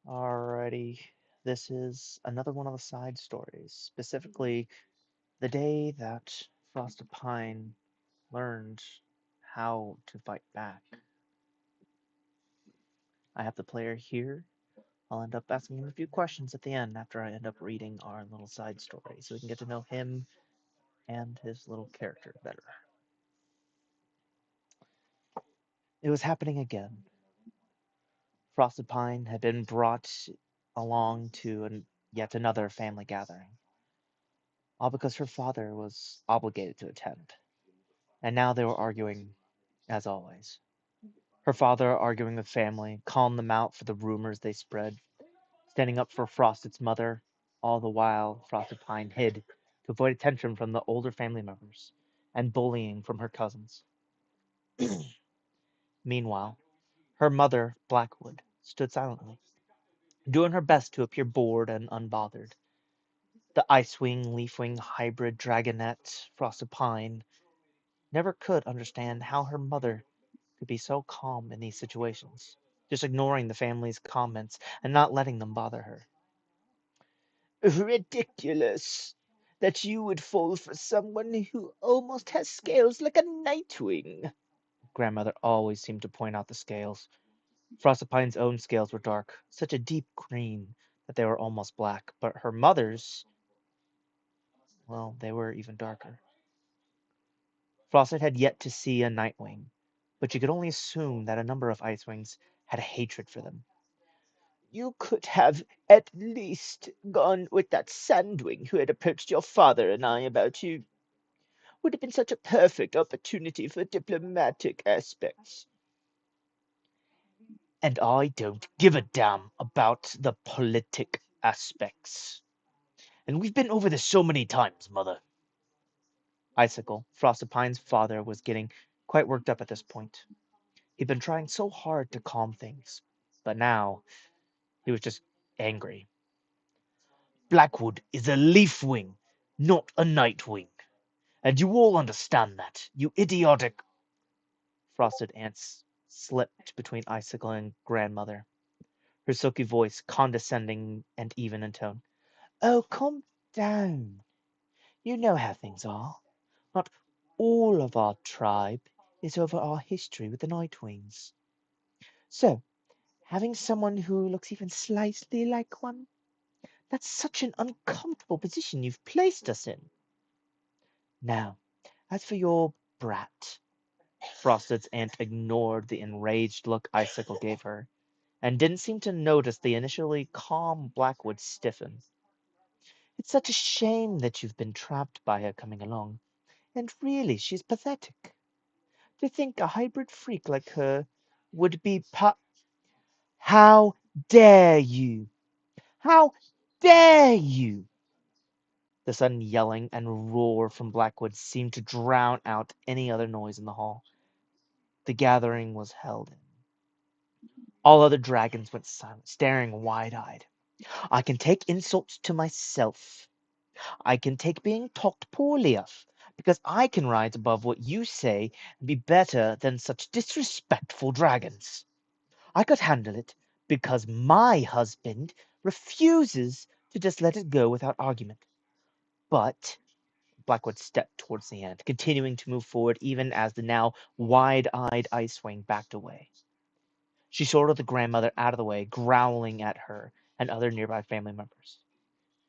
Alrighty, this is another one of the side stories, specifically the day that Frosted Pine learned how to fight back. I have the player here. I'll end up asking him a few questions at the end after I end up reading our little side story so we can get to know him and his little character better. It was happening again. Frosted Pine had been brought along to yet another family gathering, all because her father was obligated to attend. And now they were arguing, as always. Her father arguing with family, calling them out for the rumors they spread, standing up for Frosted's mother, all the while Frosted Pine hid to avoid attention from the older family members and bullying from her cousins. Meanwhile, her mother, Blackwood, stood silently, doing her best to appear bored and unbothered. The Icewing Leafwing hybrid dragonette, Frosted Pine, never could understand how her mother could be so calm in these situations, just ignoring the family's comments and not letting them bother her. Ridiculous! That you would fall for someone who almost has scales like a nightwing. Grandmother always seemed to point out the scales. Frostpine's own scales were dark, such a deep green that they were almost black, but her mother's, well, they were even darker. Frosted had yet to see a nightwing, but she could only assume that a number of Icewings had a hatred for them. You could have at least gone with that Sandwing who had approached your father and I about you. Would have been such a perfect opportunity for diplomatic aspects. And I don't give a damn about the politic aspects. And we've been over this so many times, Mother. Icicle, Frostopine's father, was getting quite worked up at this point. He'd been trying so hard to calm things, but now he was just angry. Blackwood is a leafwing, not a nightwing. And you all understand that, you idiotic. Frosted Ants slipped between Icicle and Grandmother, her silky voice condescending and even in tone. Oh, calm down. You know how things are. Not all of our tribe is over our history with the Nightwings. So, having someone who looks even slightly like one, that's such an uncomfortable position you've placed us in. Now, as for your brat, Frosted's aunt ignored the enraged look Icicle gave her, and didn't seem to notice the initially calm Blackwood stiffen. It's such a shame that you've been trapped by her coming along, and really, she's pathetic. To think a hybrid freak like her would be How dare you! How dare you! The sudden yelling and roar from Blackwood seemed to drown out any other noise in the hall. The gathering was held in. All other dragons went silent, staring wide-eyed. I can take insults to myself. I can take being talked poorly of, because I can rise above what you say and be better than such disrespectful dragons. I could handle it because my husband refuses to just let it go without argument. But Blackwood stepped towards the end, continuing to move forward even as the now wide-eyed Icewing backed away. She sorted the grandmother out of the way, growling at her and other nearby family members.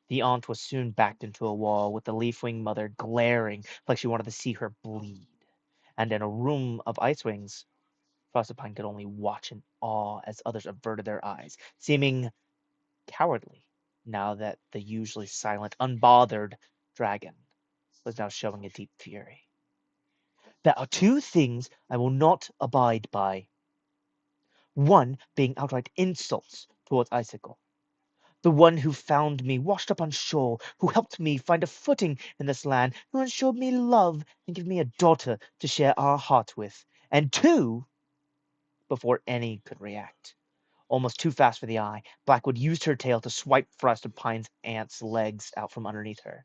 The aunt was soon backed into a wall, with the Leafwing mother glaring like she wanted to see her bleed. And in a room of Icewings, Frostipine could only watch in awe as others averted their eyes, seeming cowardly now that the usually silent, unbothered dragon was now showing a deep fury. There are two things I will not abide by. One being outright insults towards Icicle. The one who found me washed up on shore, who helped me find a footing in this land, who ensured me love and gave me a daughter to share our heart with. And two, before any could react. Almost too fast for the eye, Blackwood used her tail to swipe Frosted Pine's aunt's legs out from underneath her,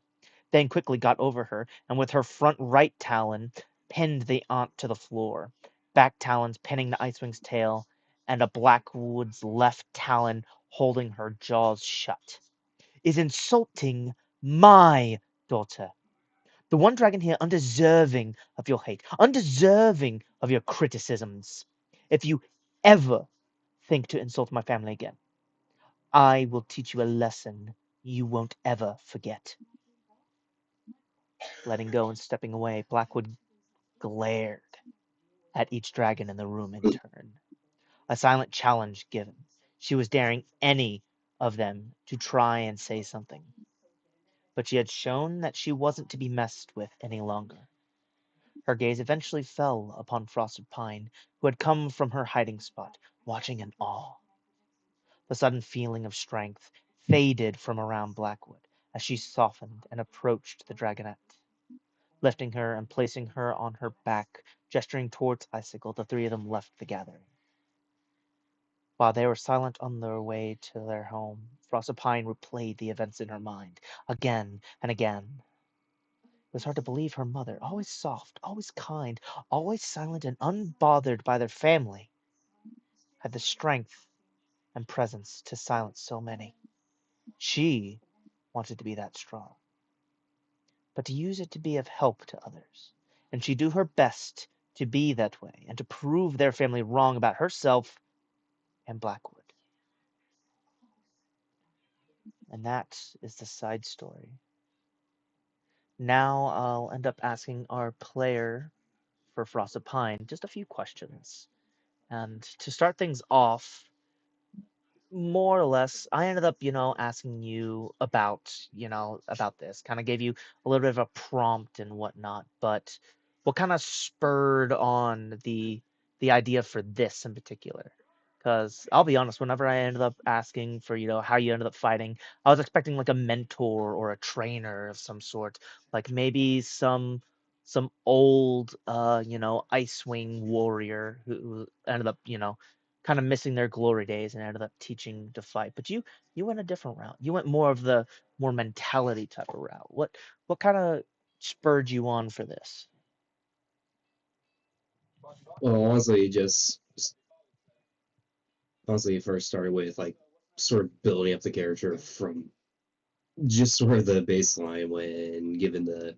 then quickly got over her, and with her front right talon, pinned the aunt to the floor, back talons pinning the Icewing's tail, and a Blackwood's left talon holding her jaws shut, is insulting my daughter. The one dragon here undeserving of your hate, undeserving of your criticisms. If you ever think to insult my family again, I will teach you a lesson you won't ever forget. Letting go and stepping away, Blackwood glared at each dragon in the room in turn. A silent challenge given. She was daring any of them to try and say something, but she had shown that she wasn't to be messed with any longer. Her gaze eventually fell upon Frosted Pine, who had come from her hiding spot, watching in awe. The sudden feeling of strength faded from around Blackwood as she softened and approached the dragonette. Lifting her and placing her on her back, gesturing towards Icicle, the three of them left the gathering. While they were silent on their way to their home, Proserpine replayed the events in her mind again and again. It was hard to believe her mother, always soft, always kind, always silent and unbothered by their family, had the strength and presence to silence so many. She wanted to be that strong, but to use it to be of help to others. And she'd do her best to be that way and to prove their family wrong about herself and Blackwood. And that is the side story. Now I'll end up asking our player for Frosted Pine just a few questions. And to start things off, more or less, I ended up, asking you about, about this. Kind of gave you a little bit of a prompt and whatnot, but what kind of spurred on the idea for this in particular? Because I'll be honest, whenever I ended up asking for, how you ended up fighting, I was expecting like a mentor or a trainer of some sort, like maybe some old Ice Wing warrior who ended up, kind of missing their glory days and ended up teaching to fight. But you went a different route. You went more of the more mentality type of route. What kind of spurred you on for this? Well, honestly, honestly, it first started with like sort of building up the character from just sort of the baseline when given the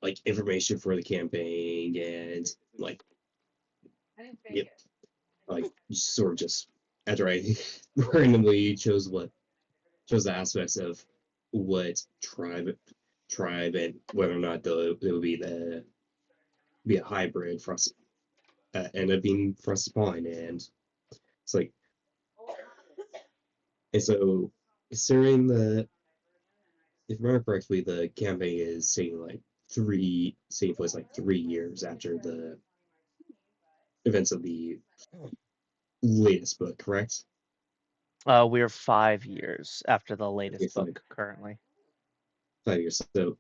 like information for the campaign and like yep, like sort of just after I randomly chose the aspects of what tribe and whether or not it would be a hybrid for us end up being for us to find and it's like and so considering the if I remember correctly the campaign is saying like taking place like 3 years after the events of the latest book, correct? We're 5 years after the Okay, latest book currently. 5 years. So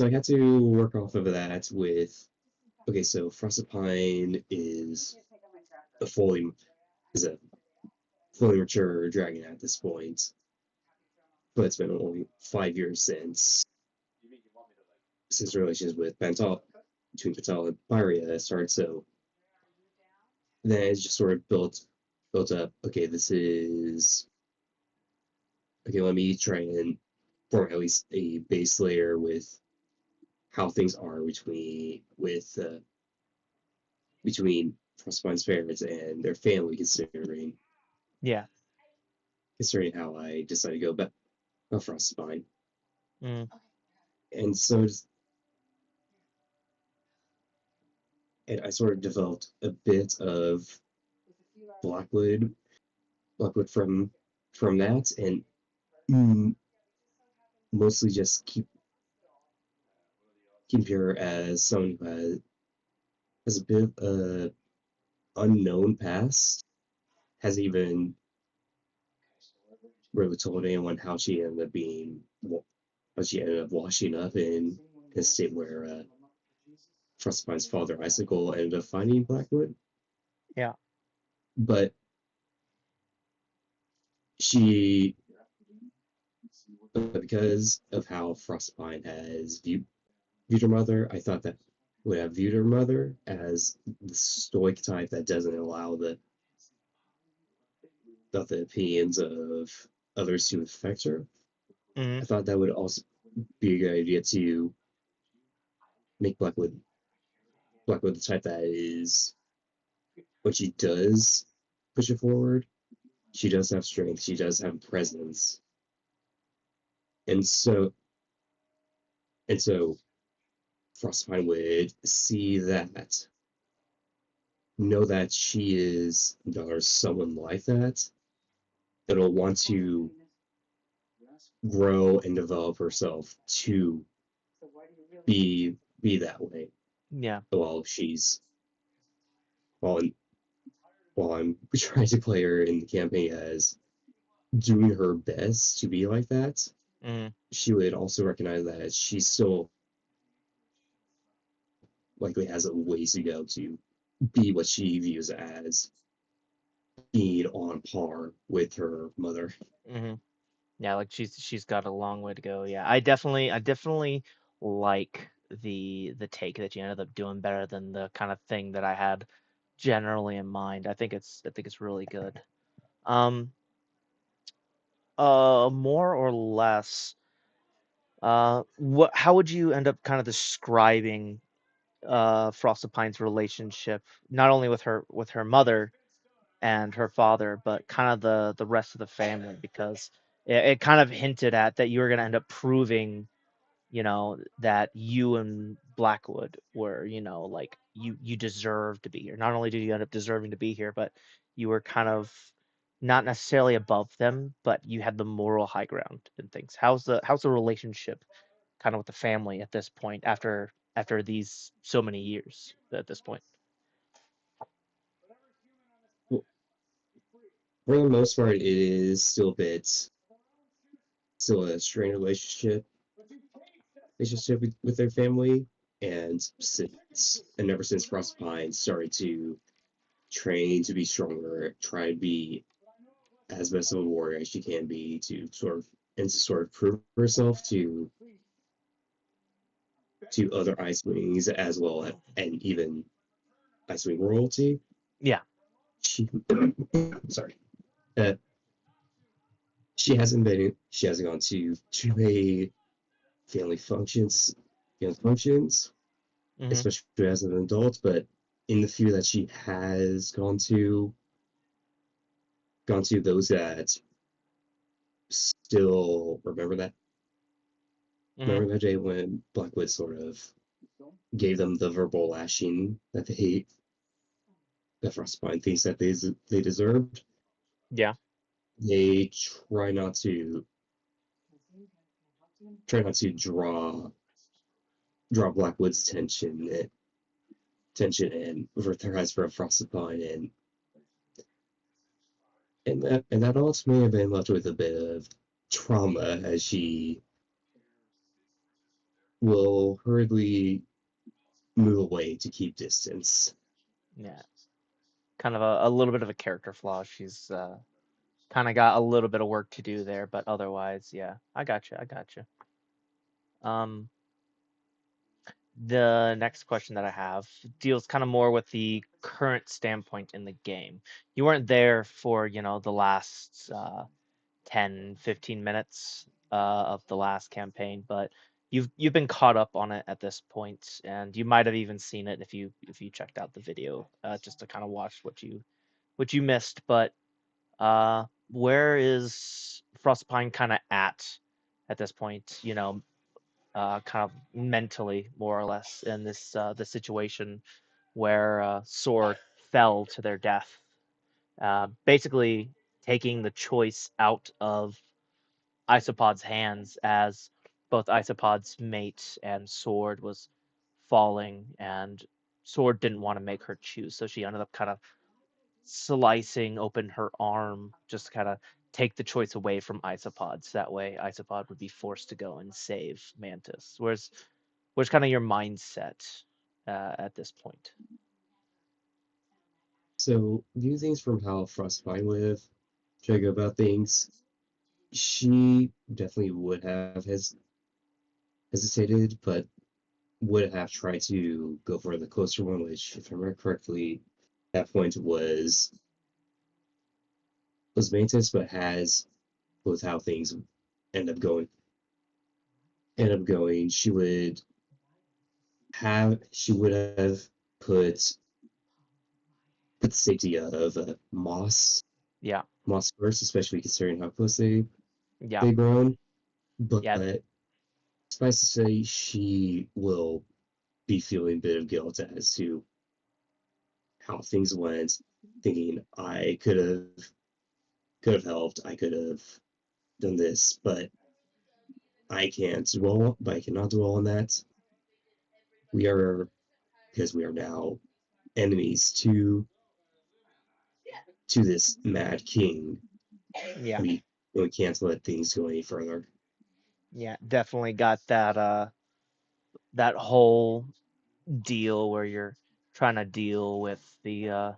I had to work off of that with okay, so Frostipine a fully is a fully mature dragon at this point, but it's been only 5 years since relations with Pental between Pental and Pyria started. So then it's just sort of built up. Okay, this is okay. Let me try and form at least a base layer with how things are between Frostipine's parents and their family, Yeah. considering how I decided to go about Frostipine. Mm. And so and I sort of developed a bit of Blackwood, Blackwood from that, and mm, mostly just keep her as someone who has a bit of a unknown past, has even really told anyone how she ended up washing up in a state where Frostpine's father Icicle ended up finding Blackwood, Yeah. but she because of how Frostpine has viewed her mother, I thought that would have viewed her mother as the stoic type that doesn't allow the opinions of others to affect her. Mm-hmm. I thought that would also be a good idea to make Blackwood the type that is when she does push it forward, she does have strength, she does have presence, and so Frostpine would see that, know that she is or someone like that, that'll want to grow and develop herself to be that way Yeah. while she's while I'm, while I'm trying to play her in the campaign as doing her best to be like that. Mm-hmm. She would also recognize that she still likely has a ways to go to be what she views as being on par with her mother. Mm-hmm. Yeah, like she's got a long way to go. Yeah, I definitely like the take that you ended up doing better than the kind of thing that I had generally in mind. I think it's really good. Um, more or less, what how would you end up kind of describing Frostopine's relationship, not only with her mother and her father, but kind of the rest of the family? Because it kind of hinted at that you were going to end up proving, that you and Blackwood were, like you deserve to be here. Not only did you end up deserving to be here, but you were kind of not necessarily above them, but you had the moral high ground and things. How's the relationship kind of with the family at this point after these so many years at this point? Well, for the most part, it is still a strained relationship with their family, and ever since Frostpine started to train to be stronger, try to be as best of a warrior as she can be to sort of prove herself to other Ice Wings as well and even Ice Wing royalty. Yeah. She sorry. Uh, she hasn't gone to a family functions family functions, Hmm. especially as an adult, but in the few that she has gone to those that still Hmm. remember that day when Blackwood sort of gave them the verbal lashing that Frostbite thinks that they deserved. Yeah. They try not to draw Blackwood's attention and avert their eyes from Frostbite, and that also may have been left with a bit of trauma as she will hurriedly move away to keep distance. Yeah. Kind of a little bit of a character flaw. She's kind of got a little bit of work to do there, but otherwise, yeah, I got you. I got you. Um, the next question that I have deals kind of more with the current standpoint in the game. You weren't there for, the last 10, 15 minutes of the last campaign, but you've been caught up on it at this point, and you might have even seen it if you checked out the video just to kind of watch what you missed. But where is Frostpine kind of at this point? Kind of mentally, more or less, in this situation where Sword fell to their death, basically taking the choice out of Isopod's hands as both Isopod's mate and Sword was falling, and Sword didn't want to make her choose, so she ended up kind of slicing open her arm just to kind of take the choice away from Isopods. That way, Isopod would be forced to go and save Mantis. Where's kind of your mindset at this point? So, view things from how Frostbite would have tried to go about things. She definitely would have hesitated, but would have tried to go for the closer one, which, if I remember correctly, that point was maintenance, but has with how things end up going. End up going, she would have put put the safety of Yeah. Moss first, especially considering how close Yeah. they grown. But Yeah. suffice to say, she will be feeling a bit of guilt as to how things went, thinking I could have helped, I could have done this, but I cannot dwell on that. We are because we are now enemies to this mad king. Yeah. We we can't let things go any further. Yeah. Definitely got that that whole deal where you're trying to deal with the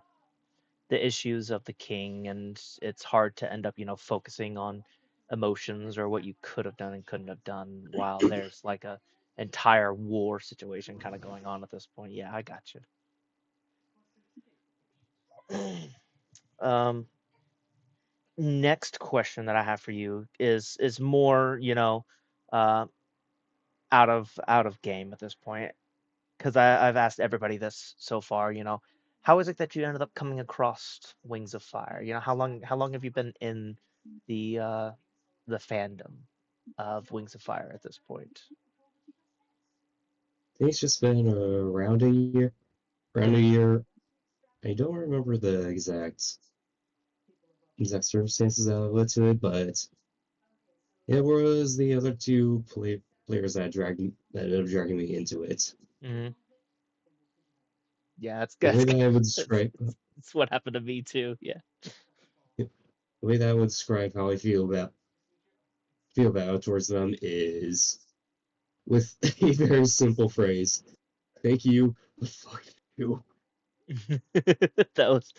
issues of the king, and it's hard to end up, focusing on emotions or what you could have done and couldn't have done while there's like a entire war situation kind of going on at this point. Yeah, I got you. um Next question that I have for you is more, uh out of game at this point, because I've asked everybody this so far. How is it that you ended up coming across Wings of Fire? How long have you been in the fandom of Wings of Fire at this point? I think it's just been around a year. Around a Hmm. year. I don't remember the exact circumstances that led to it, but it was the other players that ended up dragging me into it. Hmm. Yeah, that's The way that's that I would that's, describe that's what happened to me too. Yeah. the way that I would describe how I feel about towards them is with a very simple phrase. Thank you, but fuck you. That was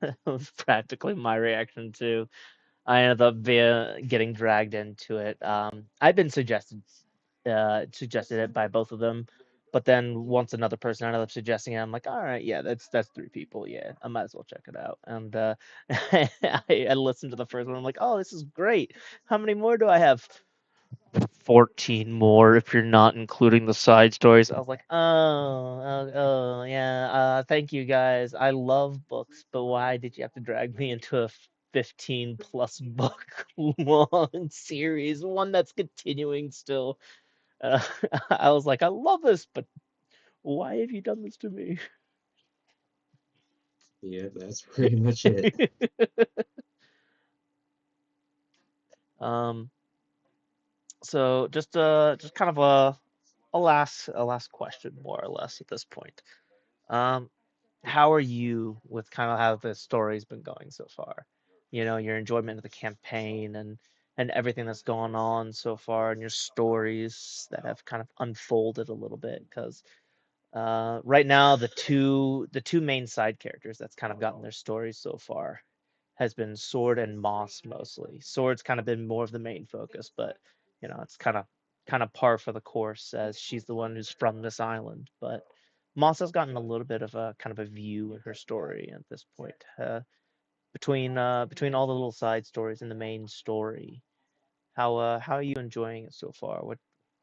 that was practically my reaction too. I ended up getting dragged into it. I'd been suggested it by both of them, but then once another person ended up suggesting it, I'm like, all right, yeah, that's three people. Yeah, I might as well check it out. And I listened to the first one. I'm like, oh, this is great. How many more do I have? 14 more if you're not including the side stories. I was like, yeah, thank you guys. I love books, but why did you have to drag me into a 15 plus book long series, one that's continuing still? Uh, I was like, I love this, but why have you done this to me? Yeah, that's pretty much it. um, so just kind of a last question, more or less, at this point. Um, how are you with kind of how the story's been going so far? Your enjoyment of the campaign and everything that's gone on so far, and your stories that have kind of unfolded a little bit. Because right now, the two main side characters that's kind of gotten their stories so far has been Sword and Moss mostly. Sword's kind of been more of the main focus, but it's kind of par for the course, as she's the one who's from this island. But Moss has gotten a little bit of a kind of a view in her story at this point. Between all the little side stories and the main story, how are you enjoying it so far?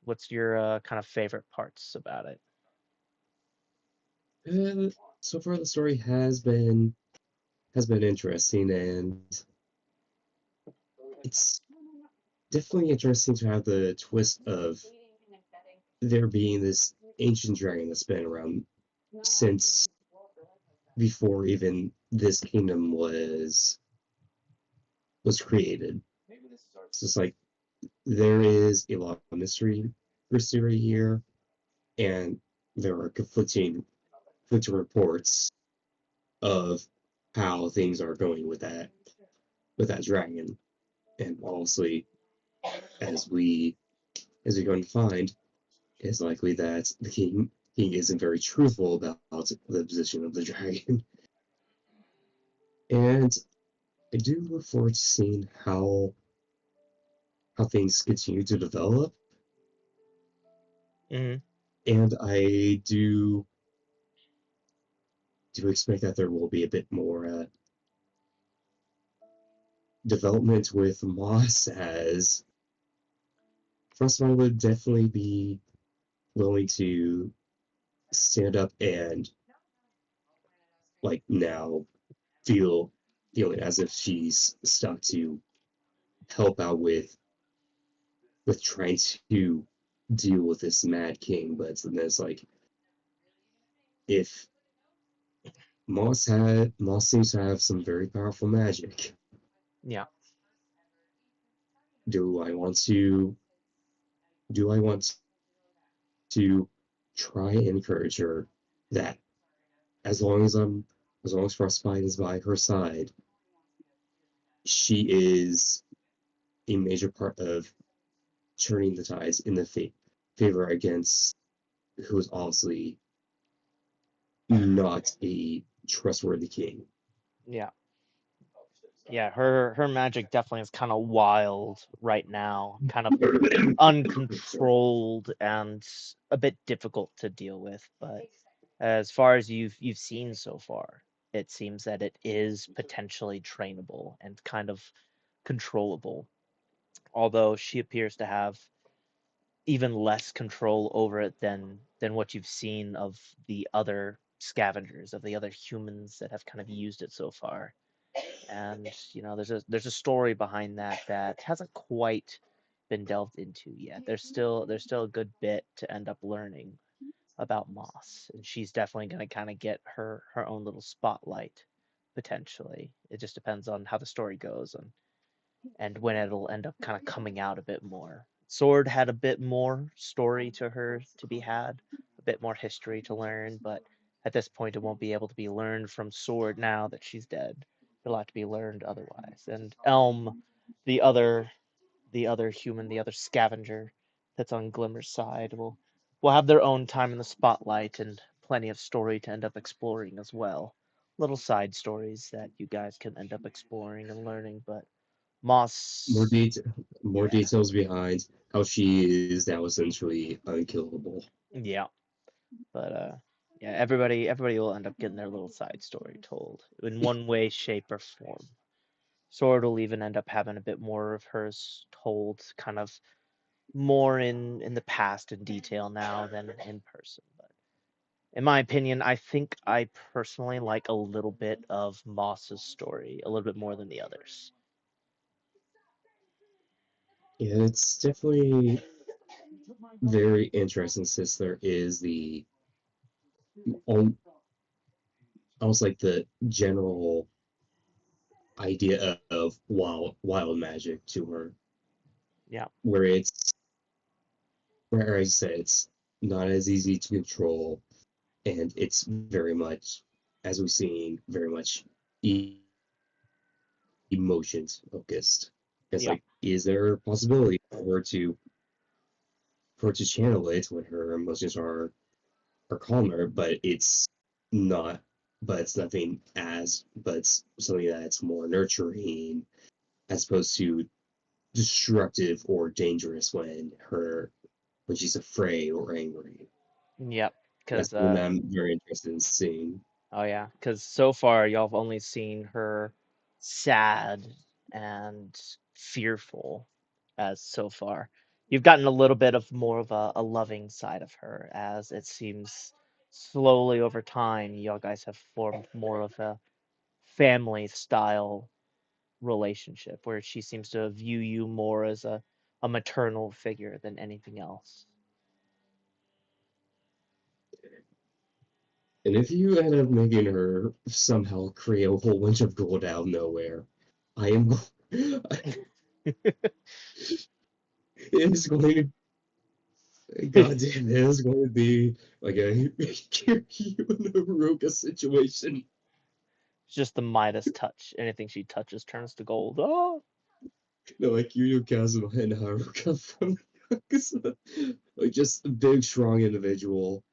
What's your kind of favorite parts about it? And so far, the story has been interesting, and it's definitely interesting to have the twist of there being this ancient dragon that's been around since before even this kingdom was created. So it's like there is a lot of mystery here, and there are conflicting reports of how things are going with that dragon. And honestly, as we going to find, it's likely that the king isn't very truthful about the position of the dragon. And I do look forward to seeing how things continue to develop. Hmm. And I do expect that there will be a bit more development with Moss as Frostbite would definitely be willing to stand up and like now feeling as if she's stuck to help out with trying to deal with this Mad King, but then it's like if Moss seems to have some very powerful magic. Yeah. Do I want to do I want to try and encourage her that as long as as long as Frostbite is by her side, she is a major part of turning the tides in the favor against who is obviously not a trustworthy king. Yeah. Yeah, her magic definitely is kind of wild right now, kind of Sorry. uncontrolled and a bit difficult to deal with, but as far as you've seen so far, it seems that it is potentially trainable and kind of controllable, although she appears to have even less control over it than what you've seen of the other scavengers, of the other humans that have kind of used it so far. And there's a story behind that that hasn't quite been delved into yet. There's still a good bit to end up learning about Moss, and she's definitely going to kind of get her own little spotlight potentially. It just depends on how the story goes and when it'll end up kind of coming out a bit more. Sword had a bit more story to her to be had, a bit more history to learn, but at this point it won't be able to be learned from Sword now that she's dead. It'll have to be learned otherwise. And Elm, the other the other human, the other scavenger that's on Glimmer's side will have their own time in the spotlight and plenty of story to end up exploring as well. Little side stories that you guys can end up exploring and learning, but More Moss, detail, more yeah, details behind how she is now essentially unkillable. yeah, but yeah, everybody will end up getting their little side story told in one way, shape, or form. Sword will even end up having a bit more of hers told, kind of more in the past in detail now than in person. But in my opinion, I think I personally like a little bit of Moss's story a little bit more than the others. Yeah, it's definitely very interesting since there is the al- almost like the general idea of wild magic to her, Yeah, where it's where I said it's not as easy to control, and it's very much, as we've seen, very much emotions focused. It's yeah, like, is there a possibility for her to channel it when her emotions are calmer, but it's not but it's nothing as but it's something that's more nurturing as opposed to destructive or dangerous when she's afraid or angry. yep. That's Because something that I'm very interested in seeing. oh yeah, because so far y'all have only seen her sad and fearful as so far. You've gotten a little bit of more of a loving side of her as it seems slowly over time y'all guys have formed more of a family style relationship where she seems to view you more as a maternal figure than anything else. And if you end up making her somehow create a whole bunch of gold out of nowhere, I am it's going God It's damn, it is going to be like a Kiryu and Haruka situation. just the Midas touch. Anything she touches turns to gold. Oh, No, like Yu Kazuma and Haruka from Yakuza. Like just a big, strong individual,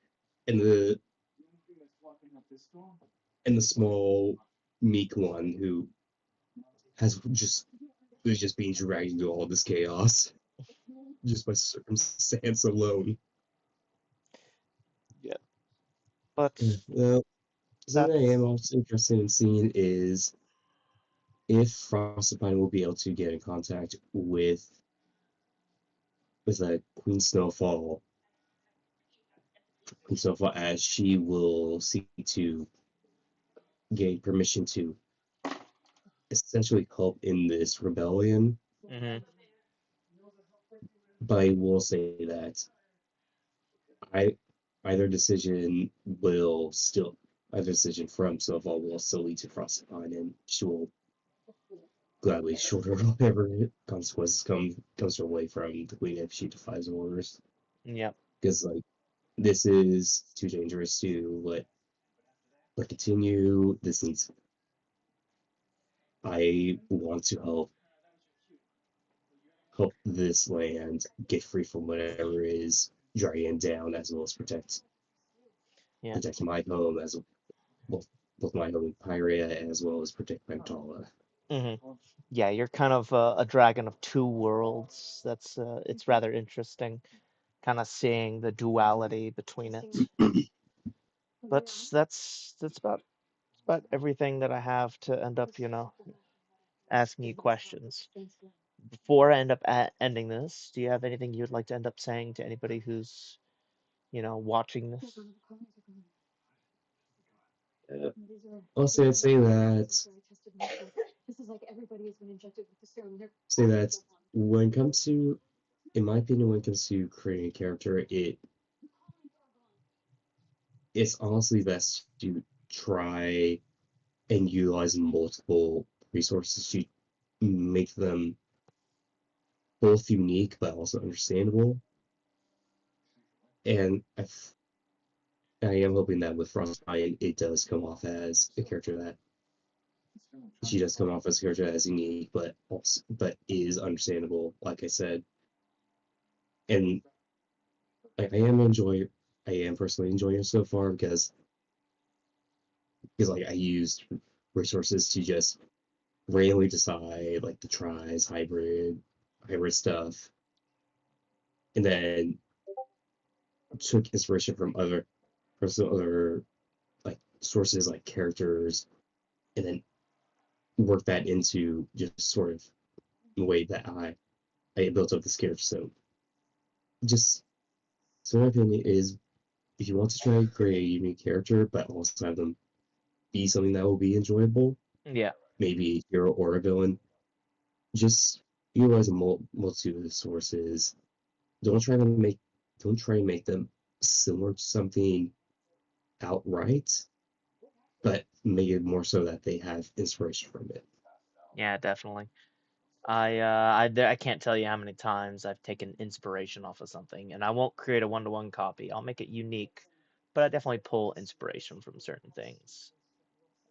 and the small, meek one has just who's just being dragged into all this chaos just by circumstance alone. yeah. But Well, something I that's am also interested in seeing is if Frostbite will be able to get in contact with Queen Snowfall, as she will seek to gain permission to essentially help in this rebellion. Mm-hmm. But I will say that I either decision will still either decision from Snowfall will still lead to Frostbite, and she will gladly shoulder whatever consequences comes her way from the Queen if she defies orders. Yep. Because like this is too dangerous to let continue. This needs. I want to help this land get free from whatever is dragging it down, as well as Yeah. protect my home, as both both my home in Pyria, as well as protect Magdala. Mm-hmm. Yeah, you're kind of a dragon of two worlds. That's it's rather interesting, kind of seeing the duality between it. But that's about everything that I have to end up, asking you questions. Before I end up ending this, do you have anything you'd like to end up saying to anybody who's, watching this? Uh, Also, I'd say that when it comes to, in my opinion, when it comes to creating a character, it's honestly best to try and utilize multiple resources to make them both unique but also understandable. And I am hoping that with Frostbite, it does come off as a character that she does come off as a character that is unique, but is understandable. Like I said, and I, I am enjoy, I am personally enjoying it so far because like I used resources to just randomly decide like the tries, hybrid stuff, and then took inspiration from some other like sources like characters, and then worked that into just sort of the way that I built up this character. So just so my opinion is, if you want to try to create a unique character but also have them be something that will be enjoyable, Yeah. maybe a hero or a villain, just utilize a multitude of sources. Don't try to make don't try and make them similar to something outright, but make it more so that they have inspiration from it. Yeah, definitely. I can't tell you how many times I've taken inspiration off of something, and I won't create a one-to-one copy. I'll make it unique, but I definitely pull inspiration from certain things.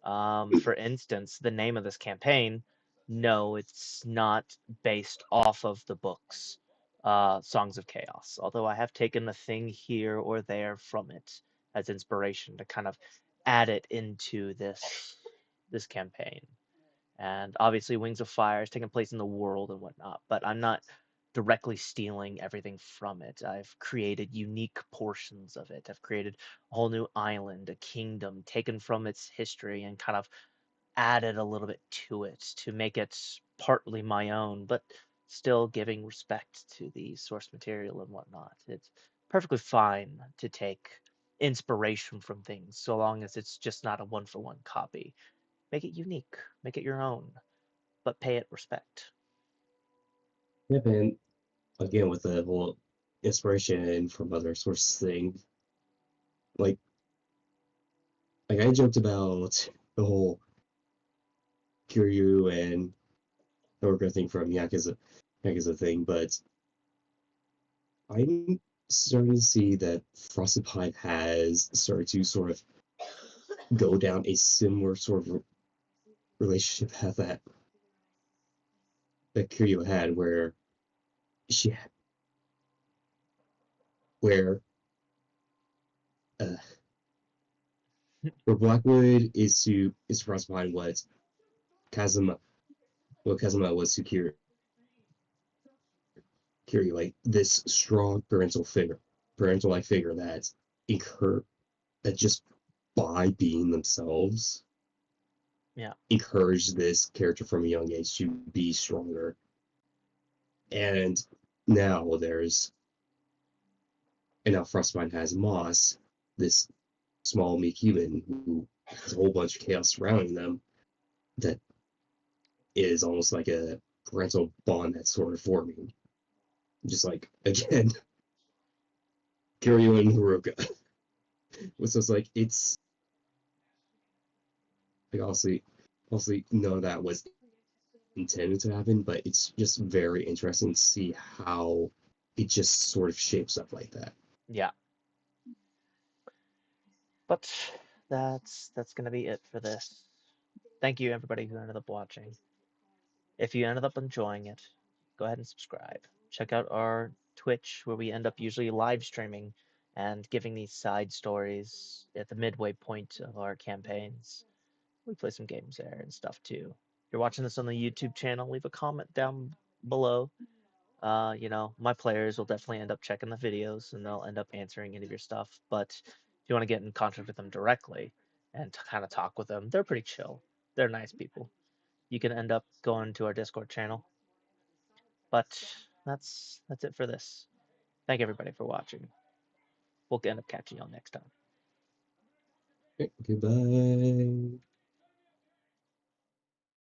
For instance, the name of this campaign, no, it's not based off of the books, Songs of Chaos, although I have taken a thing here or there from it as inspiration to kind of add it into this campaign. And obviously, Wings of Fire is taking place in the world and whatnot, but I'm not directly stealing everything from it. I've created unique portions of it. I've created a whole new island, a kingdom taken from its history and kind of added a little bit to it to make it partly my own, but still giving respect to the source material and whatnot. It's perfectly fine to take inspiration from things so long as it's just not a one for one copy. Make it unique, make it your own, but pay it respect. Yep, and again with the whole inspiration from other sources thing, like I joked about the whole Kiryu and Orga thing from Yakuza thing, but I'm starting to see that Frosted Pipe has started to sort of go down a similar sort of relationship path that Kiryu had, she where uh, where Blackwood is Frosted Pine Kazuma what Kazuma was to Kiryu, like this strong parental like figure that just by being themselves Yeah. encourage this character from a young age to be stronger. And now there's and now Frostbite has Moss, this small meek human who has a whole bunch of chaos surrounding them that is almost like a parental bond that's sort of forming. Just like again, Kiryu and Haruka. So it's like it's like honestly none of that was intended to happen, but it's just very interesting to see how it just sort of shapes up like that. Yeah. But that's gonna be it for this. Thank you everybody who ended up watching. If you ended up enjoying it, go ahead and subscribe. Check out our Twitch where we end up usually live streaming and giving these side stories at the midway point of our campaigns. We play some games there and stuff too. If you're watching this on the YouTube channel, leave a comment down below. My players will definitely end up checking the videos and they'll end up answering any of your stuff. But if you want to get in contact with them directly and to kind of talk with them, they're pretty chill. They're nice people. You can end up going to our Discord channel. But that's it for this. Thank everybody for watching. We'll end up catching y'all next time. Okay, goodbye.